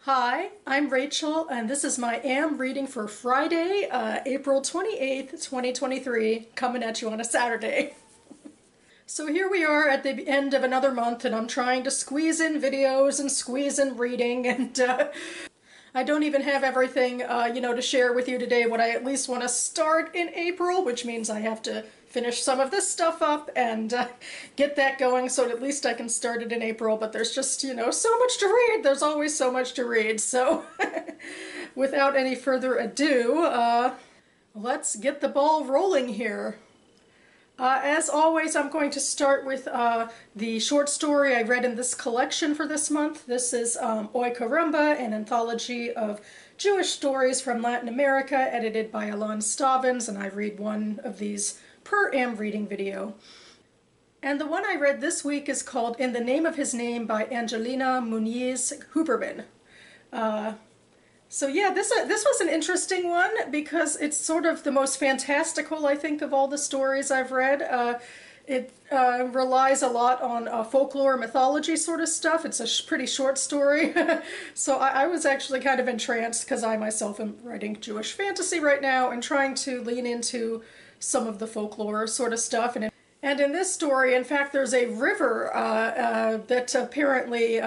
Hi, I'm Rachel, and this is my AM reading for Friday, April 28th, 2023, coming at you on a Saturday. So here we are at the end of another month, and I'm trying to squeeze in videos and squeeze in reading, and I don't even have everything, to share with you today, what I at least want to start in April, which means I have to finish some of this stuff up and get that going so at least I can start it in April. But there's just, so much to read. There's always so much to read. So without any further ado, let's get the ball rolling here. As always, I'm going to start with the short story I read in this collection for this month. This is CARAMBA, an anthology of Jewish stories from Latin America, edited by Alon Stavins, and I read one of these per am reading video. And the one I read this week is called In the Name of His Name by Angelina Muniz-Huberman. So yeah, this was an interesting one because it's sort of the most fantastical, I think, of all the stories I've read. It relies a lot on folklore, mythology sort of stuff. It's a pretty short story. So I was actually kind of entranced because I myself am writing Jewish fantasy right now and trying to lean into some of the folklore sort of stuff. And in this story, in fact, there's a river that apparently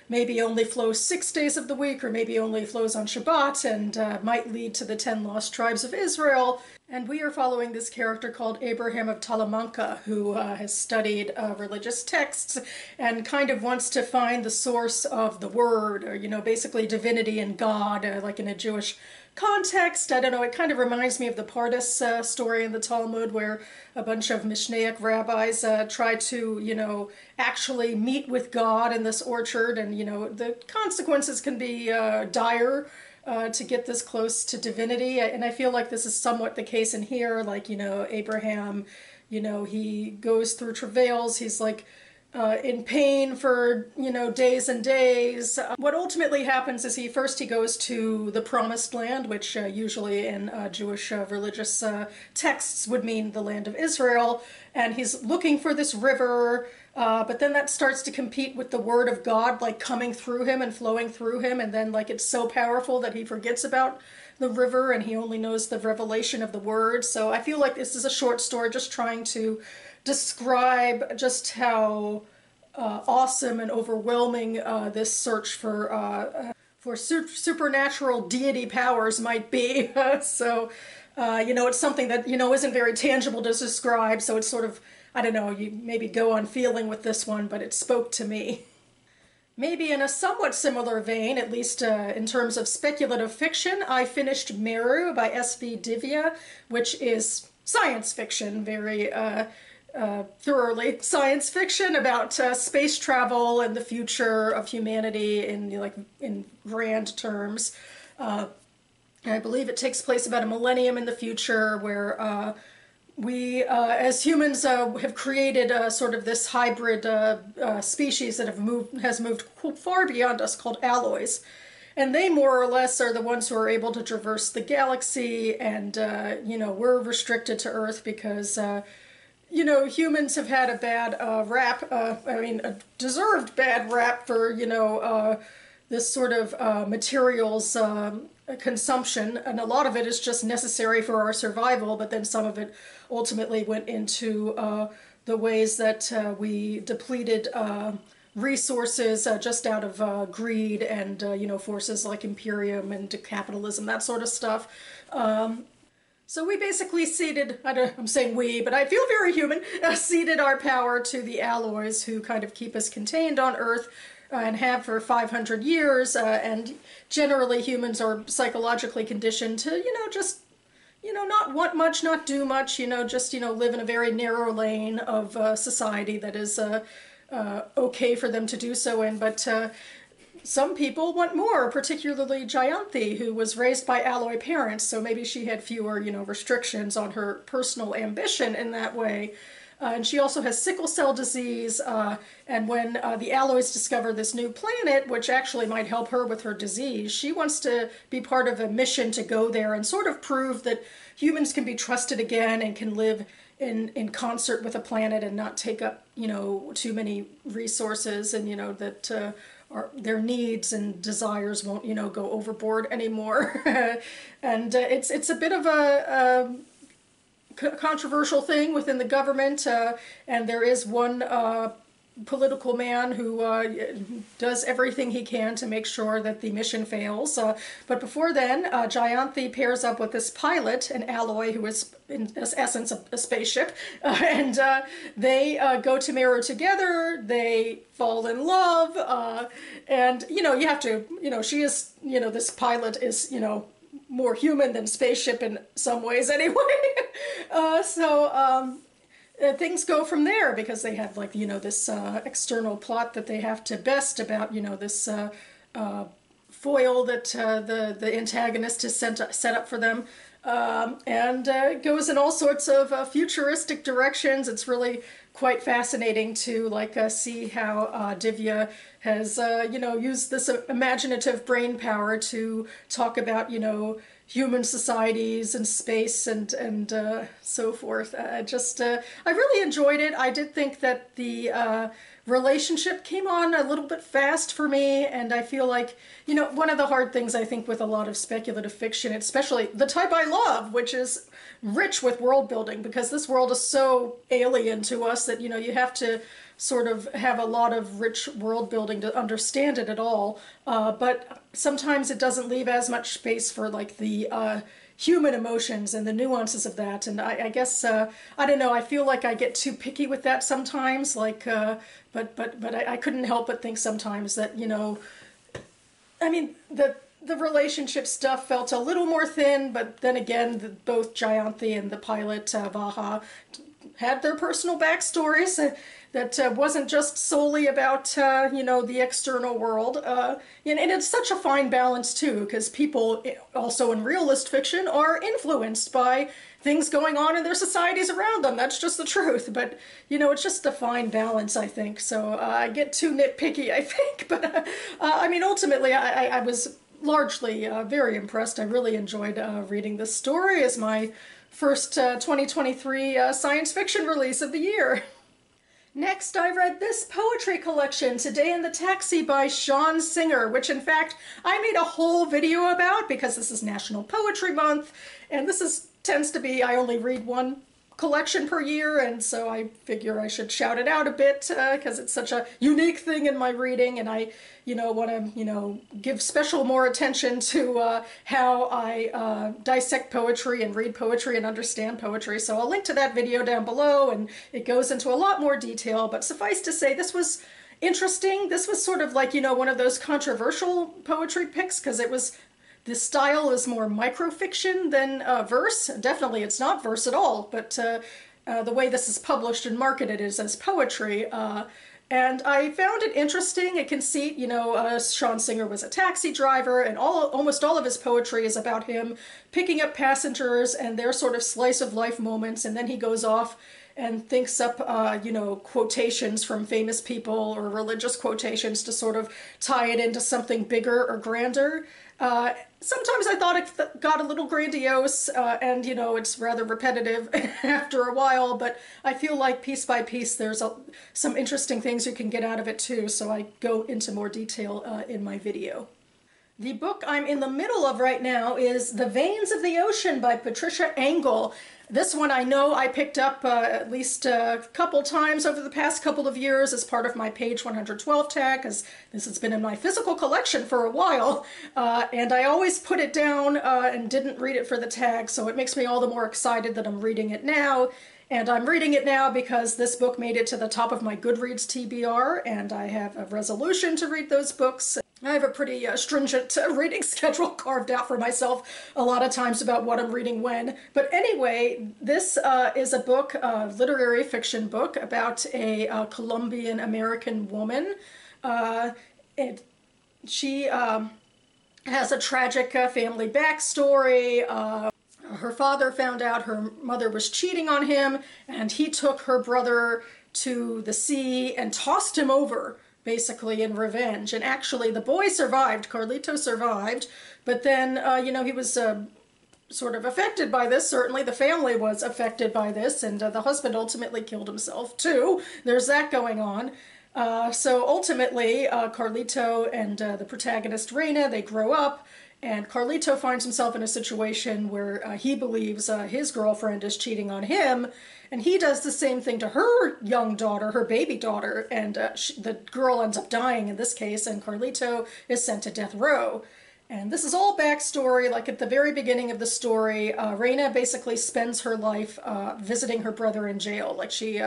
maybe only flows 6 days of the week, or maybe only flows on Shabbat, and might lead to the 10 lost tribes of Israel. And we are following this character called Abraham of Talamanca, who has studied religious texts and kind of wants to find the source of the word, or, basically divinity and God, like in a Jewish context. I don't know, it kind of reminds me of the Pardes story in the Talmud, where a bunch of Mishnaic rabbis try to, actually meet with God in this orchard, and, the consequences can be dire to get this close to divinity. And I feel like this is somewhat the case in here, like, Abraham, he goes through travails, he's like, in pain for, days and days. What ultimately happens is he goes to the Promised Land, which usually in Jewish religious texts would mean the land of Israel, and he's looking for this river, but then that starts to compete with the word of God, like coming through him and flowing through him, and then like it's so powerful that he forgets about the river and he only knows the revelation of the word. So I feel like this is a short story just trying to describe just how awesome and overwhelming this search for supernatural deity powers might be. So, it's something that, isn't very tangible to describe, so it's sort of, I don't know, you maybe go on feeling with this one, but it spoke to me. Maybe in a somewhat similar vein, at least in terms of speculative fiction, I finished MERU by S.V. Divya, which is science fiction, very thoroughly science fiction about space travel and the future of humanity in grand terms. I believe it takes place about a millennium in the future, where we, as humans, have created sort of this hybrid species that has moved far beyond us, called alloys. And they more or less are the ones who are able to traverse the galaxy, and, we're restricted to Earth because, humans have had a bad rap, a deserved bad rap for, this sort of materials consumption, and a lot of it is just necessary for our survival, but then some of it ultimately went into the ways that we depleted resources just out of greed and, forces like imperium and capitalism, that sort of stuff. So we basically ceded, I'm saying we, but I feel very human, ceded our power to the alloys, who kind of keep us contained on Earth and have for 500 years, and generally humans are psychologically conditioned to, just, not want much, not do much, just, live in a very narrow lane of society that is okay for them to do so in, but some people want more, particularly Jayanthi, who was raised by alloy parents, so maybe she had fewer, restrictions on her personal ambition in that way. And she also has sickle cell disease, and when the alloys discover this new planet, which actually might help her with her disease, she wants to be part of a mission to go there and sort of prove that humans can be trusted again and can live in concert with a planet and not take up, too many resources, and, that their needs and desires won't, you know, go overboard anymore. And it's a bit of a controversial thing within the government, and there is one political man who does everything he can to make sure that the mission fails. But before then, Jayanthi pairs up with this pilot, an alloy who is in essence a spaceship, and they go to MERU together. They fall in love, and you know, you have to, you know, she is, you know, this pilot is, you know, more human than spaceship in some ways anyway. Things go from there because they have, like, you know, this external plot that they have to best about, you know, this foil that the antagonist has set up for them. And it goes in all sorts of futuristic directions. It's really quite fascinating to, like, see how Divya has, you know, used this imaginative brain power to talk about, you know, human societies and space and so forth. I really enjoyed it. I did think that the relationship came on a little bit fast for me, and I feel like, you know, one of the hard things I think with a lot of speculative fiction, especially the type I love, which is rich with world building, because this world is so alien to us that, you know, you have to sort of have a lot of rich world building to understand it at all. But sometimes it doesn't leave as much space for, like, the human emotions and the nuances of that. And I guess, I don't know, I feel like I get too picky with that sometimes, like, but I couldn't help but think sometimes that, you know, I mean, the relationship stuff felt a little more thin, but then again, both Jayanthi and the pilot, Vaha, had their personal backstories that wasn't just solely about, you know, the external world. And it's such a fine balance, too, because people also in realist fiction are influenced by things going on in their societies around them. That's just the truth. But, you know, it's just a fine balance, I think. So I get too nitpicky, I think. But, I mean, ultimately, I was largely very impressed. I really enjoyed reading this story as my first 2023 science fiction release of the year. Next, I read this poetry collection, Today in the Taxi by Sean Singer, which in fact I made a whole video about because this is National Poetry Month, and this tends to be, I only read one collection per year, and so I figure I should shout it out a bit because it's such a unique thing in my reading, and I, you know, want to, you know, give special more attention to how I dissect poetry and read poetry and understand poetry. So I'll link to that video down below, and it goes into a lot more detail, but suffice to say, this was interesting. This was sort of like, you know, one of those controversial poetry picks because it was, the style is more microfiction than verse. Definitely it's not verse at all, but the way this is published and marketed is as poetry. And I found it interesting. A conceit, you know, Sean Singer was a taxi driver, and almost all of his poetry is about him picking up passengers and their sort of slice of life moments, and then he goes off and thinks up, you know, quotations from famous people or religious quotations to sort of tie it into something bigger or grander. Sometimes I thought it got a little grandiose, and, you know, it's rather repetitive after a while, but I feel like piece by piece there's some interesting things you can get out of it too, so I go into more detail in my video. The book I'm in the middle of right now is The Veins of the Ocean by Patricia Engel. This one I know I picked up at least a couple times over the past couple of years as part of my page 112 tag, because this has been in my physical collection for a while, and I always put it down and didn't read it for the tag, so it makes me all the more excited that I'm reading it now. And I'm reading it now because this book made it to the top of my Goodreads TBR, and I have a resolution to read those books. I have a pretty stringent reading schedule carved out for myself a lot of times about what I'm reading when. But anyway, this is a book, a literary fiction book about a Colombian American woman. She has a tragic family backstory. Her father found out her mother was cheating on him, and he took her brother to the sea and tossed him over, basically in revenge. And actually the boy survived, Carlito survived, but then, you know, he was sort of affected by this. Certainly the family was affected by this, and the husband ultimately killed himself too. There's that going on. So ultimately, Carlito and the protagonist Reina, they grow up, and Carlito finds himself in a situation where he believes his girlfriend is cheating on him, and he does the same thing to her young daughter, her baby daughter, and the girl ends up dying in this case, and Carlito is sent to death row. And this is all backstory. Like at the very beginning of the story, Reina basically spends her life visiting her brother in jail. Like she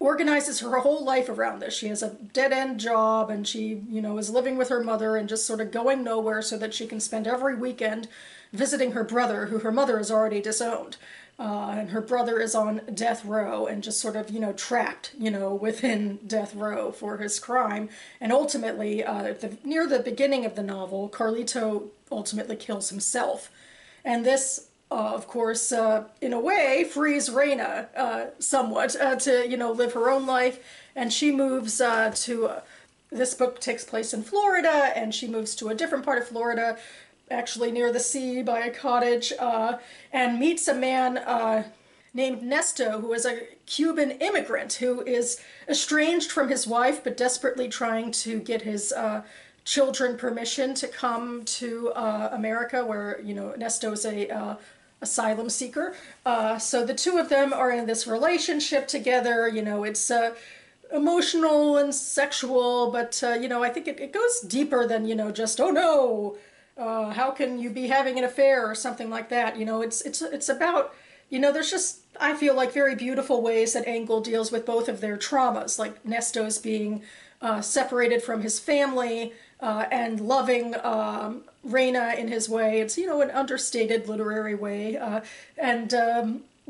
organizes her whole life around this. She has a dead-end job, and she, is living with her mother and just sort of going nowhere so that she can spend every weekend visiting her brother, who her mother has already disowned. And her brother is on death row and just sort of, trapped, within death row for his crime. And ultimately, near the beginning of the novel, Carlito ultimately kills himself. And this of course, in a way, frees Reina somewhat to, live her own life. And she moves this book takes place in Florida, and she moves to a different part of Florida, actually near the sea by a cottage, and meets a man named Nesto, who is a Cuban immigrant who is estranged from his wife, but desperately trying to get his children permission to come to America, where, Nesto is a asylum seeker. So the two of them are in this relationship together. It's emotional and sexual, but I think it goes deeper than just, oh no, how can you be having an affair or something like that. It's about, there's just, I feel like, very beautiful ways that Engel deals with both of their traumas, like Nesto's being separated from his family and loving Reina in his way. It's, an understated literary way.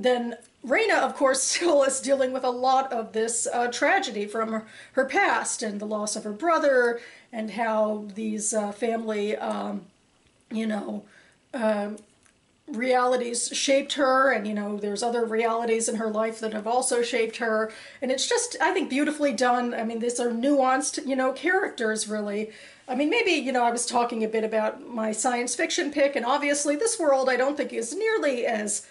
Then Reina, of course, still is dealing with a lot of this tragedy from her past and the loss of her brother, and how these family, realities shaped her, and there's other realities in her life that have also shaped her, and it's just, I think, beautifully done. I mean, these are nuanced, characters, really. I mean, maybe, I was talking a bit about my science fiction pick, and obviously this world I don't think is nearly as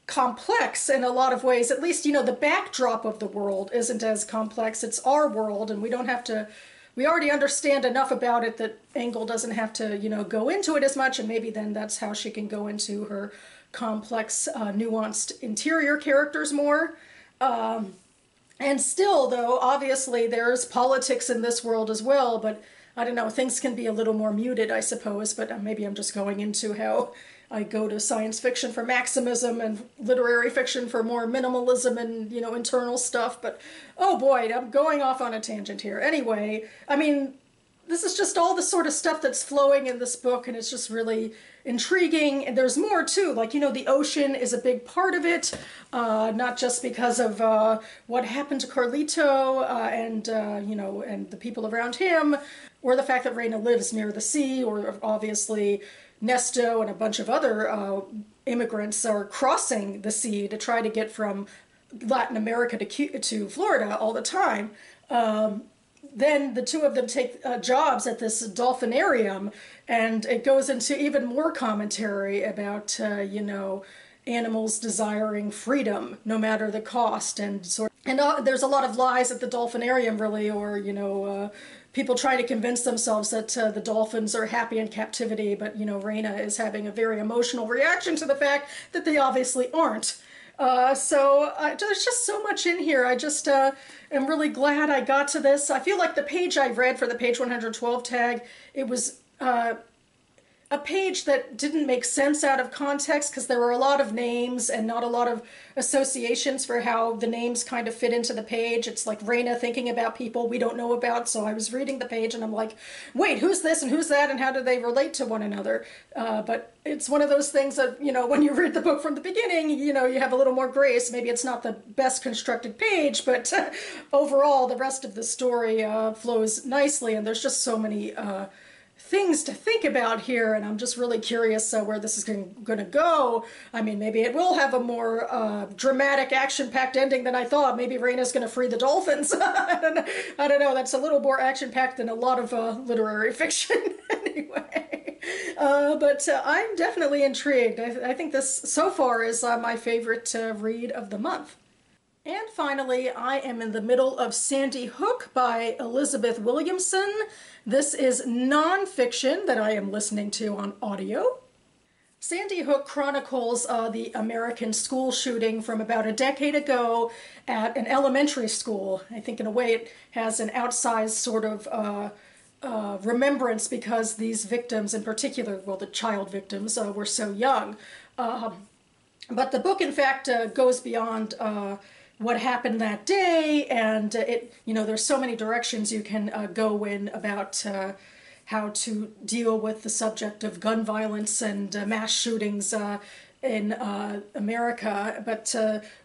complex in a lot of ways. At least, the backdrop of the world isn't as complex. It's our world, and we don't have to, we already understand enough about it that Engel doesn't have to, go into it as much, and maybe then that's how she can go into her complex, nuanced interior characters more. And still, though, obviously there's politics in this world as well, but I don't know, things can be a little more muted, I suppose, but maybe I'm just going into how I go to science fiction for maximism and literary fiction for more minimalism and, internal stuff. But, oh boy, I'm going off on a tangent here. Anyway, I mean, this is just all the sort of stuff that's flowing in this book, and it's just really intriguing. And there's more, too. Like, the ocean is a big part of it, not just because of what happened to Carlito and the people around him, or the fact that Reina lives near the sea, or obviously Nesto and a bunch of other immigrants are crossing the sea to try to get from Latin America to Florida all the time. Then the two of them take jobs at this dolphinarium, and it goes into even more commentary about, animals desiring freedom no matter the cost, and there's a lot of lies at the dolphinarium, really, or, people trying to convince themselves that the dolphins are happy in captivity, but, Reina is having a very emotional reaction to the fact that they obviously aren't. There's just so much in here. I just am really glad I got to this. I feel like the page I read for the page 112 tag, it was a page that didn't make sense out of context, because there were a lot of names and not a lot of associations for how the names kind of fit into the page. It's like Reina thinking about people we don't know about, so I was reading the page and I'm like, wait, who's this and who's that, and how do they relate to one another? But it's one of those things that, when you read the book from the beginning, you have a little more grace. Maybe it's not the best constructed page, but overall the rest of the story flows nicely, and there's just so many things to think about here, and I'm just really curious where this is going to go. I mean, maybe it will have a more dramatic, action-packed ending than I thought. Maybe Reina's going to free the dolphins. I don't know. That's a little more action-packed than a lot of literary fiction anyway. But I'm definitely intrigued. I think this, so far, is my favorite read of the month. And finally, I am in the middle of Sandy Hook by Elizabeth Williamson. This is nonfiction that I am listening to on audio. Sandy Hook chronicles the American school shooting from about a decade ago at an elementary school. I think in a way it has an outsized sort of remembrance because these victims in particular, well, the child victims, were so young. But the book, in fact, goes beyond what happened that day, and there's so many directions you can go in about how to deal with the subject of gun violence and mass shootings in America. But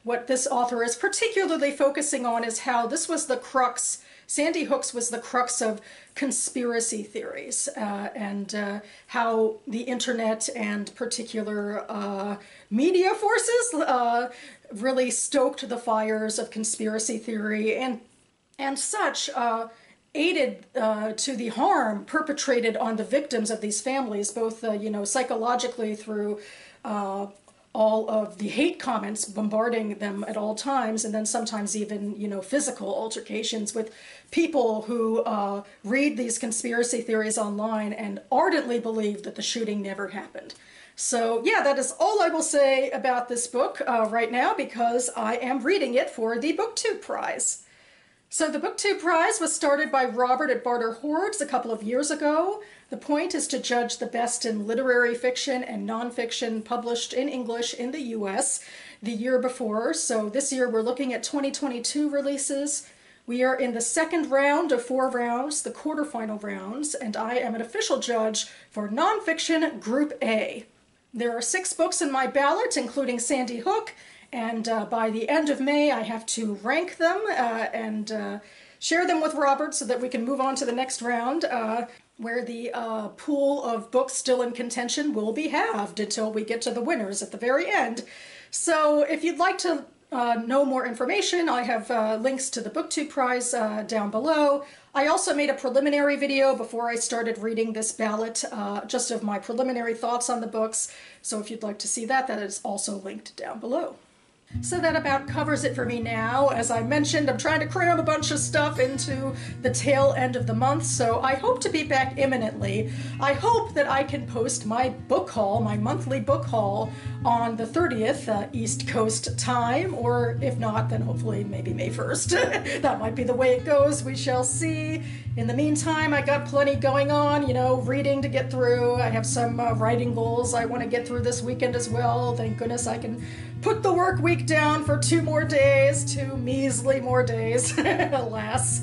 what this author is particularly focusing on is how this was the crux, Sandy Hook's was the crux of conspiracy theories, and how the internet and particular media forces really stoked the fires of conspiracy theory and such, aided to the harm perpetrated on the victims of these families, both psychologically through all of the hate comments bombarding them at all times, and then sometimes even physical altercations with people who read these conspiracy theories online and ardently believe that the shooting never happened. So yeah, that is all I will say about this book right now, because I am reading it for the BookTube Prize. So the BookTube Prize was started by Robert at Barter Hordes a couple of years ago. The point is to judge the best in literary fiction and nonfiction published in English in the US the year before. So this year we're looking at 2022 releases. We are in the second round of 4 rounds, the quarterfinal rounds, and I am an official judge for nonfiction Group A. There are 6 books in my ballot, including Sandy Hook, and by the end of May I have to rank them and share them with Robert so that we can move on to the next round, where the pool of books still in contention will be halved until we get to the winners at the very end. So if you'd like to know more information, I have links to the BookTube Prize down below. I also made a preliminary video before I started reading this ballot, just of my preliminary thoughts on the books. So if you'd like to see that, that is also linked down below. So that about covers it for me now. As I mentioned, I'm trying to cram a bunch of stuff into the tail end of the month, so I hope to be back imminently. I hope that I can post my book haul, my monthly book haul, on the 30th East Coast time, or if not, then hopefully maybe May 1st. That might be the way it goes, we shall see. In the meantime, I got plenty going on, reading to get through. I have some writing goals I want to get through this weekend as well. Thank goodness I can put the work week down for 2 more days, 2 measly more days, alas.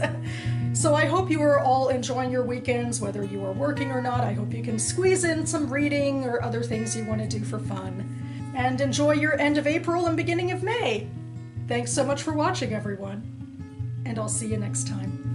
So I hope you are all enjoying your weekends, whether you are working or not. I hope you can squeeze in some reading or other things you want to do for fun. And enjoy your end of April and beginning of May. Thanks so much for watching, everyone. And I'll see you next time.